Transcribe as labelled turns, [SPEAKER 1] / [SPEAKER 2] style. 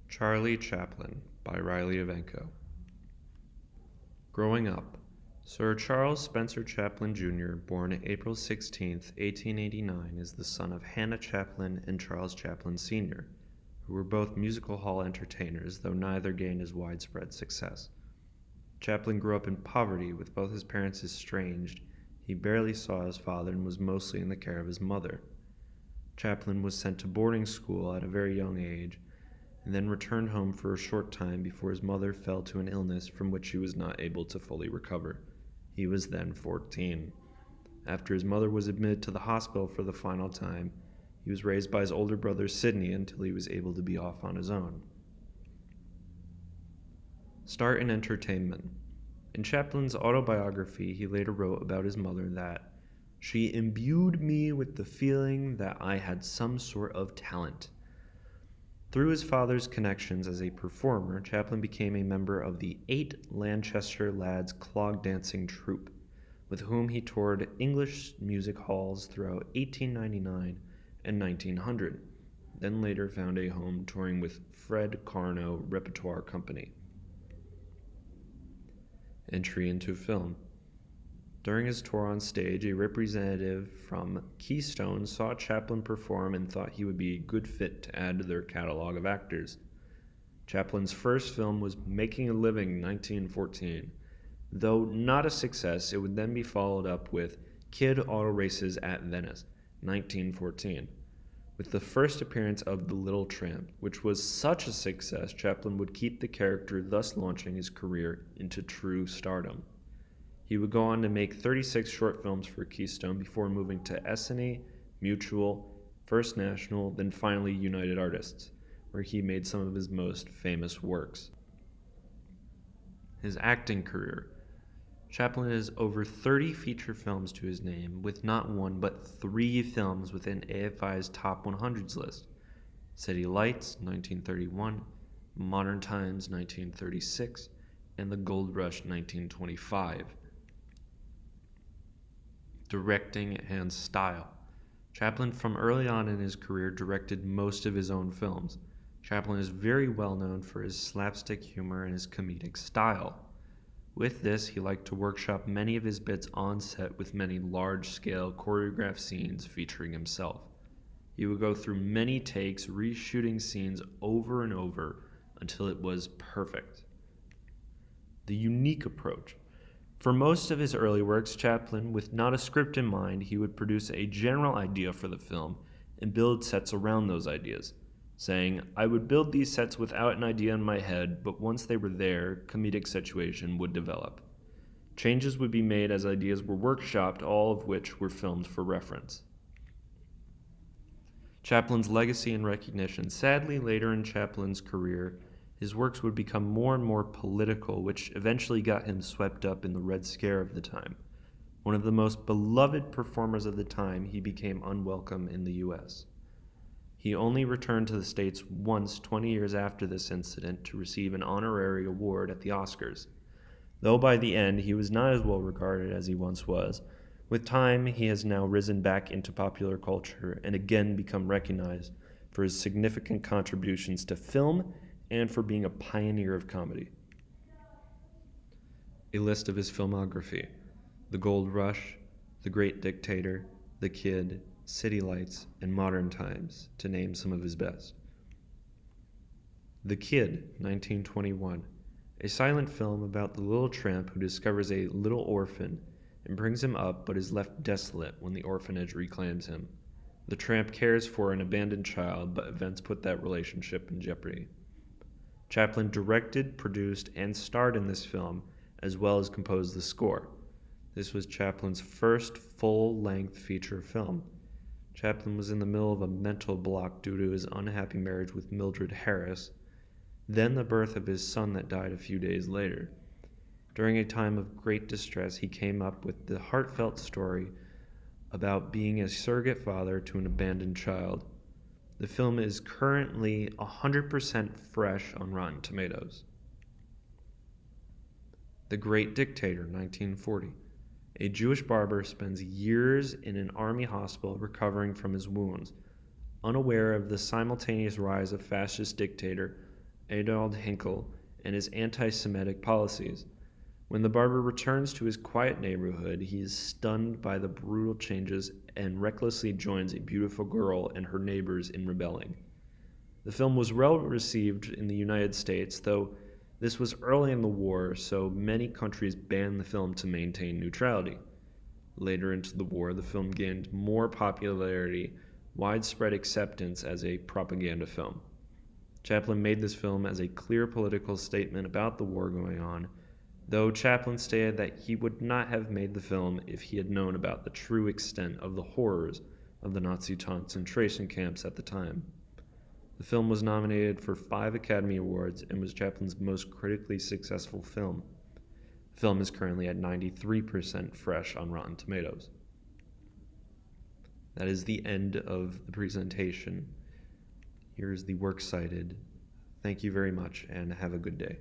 [SPEAKER 1] Charlie Chaplin by Riley Evenko. Growing up, Sir Charles Spencer Chaplin Jr., born April 16, 1889, is the son of Hannah Chaplin and Charles Chaplin Sr., who were both musical hall entertainers, though neither gained as widespread success. Chaplin grew up in poverty, with both his parents estranged. He barely saw his father and was mostly in the care of his mother. Chaplin was sent to boarding school at a very young age, and then returned home for a short time before his mother fell to an illness from which she was not able to fully recover. He was then 14. After his mother was admitted to the hospital for the final time, he was raised by his older brother Sidney until he was able to be off on his own. Start in entertainment. In Chaplin's autobiography, he later wrote about his mother that she imbued me with the feeling that I had some sort of talent. Through his father's connections as a performer, Chaplin became a member of the 8 Lanchester Lads clog dancing troupe, with whom he toured English music halls throughout 1899 and 1900, then later found a home touring with Fred Carno Repertoire Company. Entry into film. During his tour on stage, a representative from Keystone saw Chaplin perform and thought he would be a good fit to add to their catalog of actors. Chaplin's first film was Making a Living in 1914. Though not a success, it would then be followed up with Kid Auto Races at Venice, 1914, with the first appearance of The Little Tramp, which was such a success Chaplin would keep the character, thus launching his career into true stardom. He would go on to make 36 short films for Keystone before moving to Essanay, Mutual, First National, then finally United Artists, where he made some of his most famous works. His acting career. Chaplin has over 30 feature films to his name, with not one but 3 films within AFI's Top 100s list: City Lights, 1931, Modern Times, 1936, and The Gold Rush, 1925. Directing and style. Chaplin, from early on in his career, directed most of his own films. Chaplin is very well known for his slapstick humor and his comedic style. With this, he liked to workshop many of his bits on set with many large-scale choreographed scenes featuring himself. He would go through many takes, reshooting scenes over and over until it was perfect. The unique approach. For most of his early works, Chaplin, with not a script in mind, he would produce a general idea for the film and build sets around those ideas, saying, "I would build these sets without an idea in my head, but once they were there, comedic situation would develop." Changes would be made as ideas were workshopped, all of which were filmed for reference. Chaplin's legacy and recognition. Sadly, later in Chaplin's career, his works would become more and more political, which eventually got him swept up in the Red Scare of the time. One of the most beloved performers of the time, he became unwelcome in the U.S. He only returned to the States once 20 years after this incident to receive an honorary award at the Oscars. Though by the end he was not as well regarded as he once was, with time he has now risen back into popular culture and again become recognized for his significant contributions to film and for being a pioneer of comedy. A list of his filmography: The Gold Rush, The Great Dictator, The Kid, City Lights, and Modern Times, to name some of his best. The Kid, 1921, a silent film about the little tramp who discovers a little orphan and brings him up but is left desolate when the orphanage reclaims him. The tramp cares for an abandoned child, but events put that relationship in jeopardy. Chaplin directed, produced, and starred in this film, as well as composed the score. This was Chaplin's first full-length feature film. Chaplin was in the middle of a mental block due to his unhappy marriage with Mildred Harris, then the birth of his son that died a few days later. During a time of great distress, he came up with the heartfelt story about being a surrogate father to an abandoned child. The film is currently 100% fresh on Rotten Tomatoes. The Great Dictator, 1940. A Jewish barber spends years in an army hospital recovering from his wounds. Unaware of the simultaneous rise of fascist dictator Adolf Henkel, and his anti-Semitic policies. When the barber returns to his quiet neighborhood, he is stunned by the brutal changes and recklessly joins a beautiful girl and her neighbors in rebelling. The film was well received in the United States, though this was early in the war, so many countries banned the film to maintain neutrality. Later into the war, the film gained more popularity, widespread acceptance as a propaganda film. Chaplin made this film as a clear political statement about the war going on, though Chaplin stated that he would not have made the film if he had known about the true extent of the horrors of the Nazi concentration camps at the time. The film was nominated for 5 Academy Awards and was Chaplin's most critically successful film. The film is currently at 93% fresh on Rotten Tomatoes. That is the end of the presentation. Here's the works cited. Thank you very much and have a good day.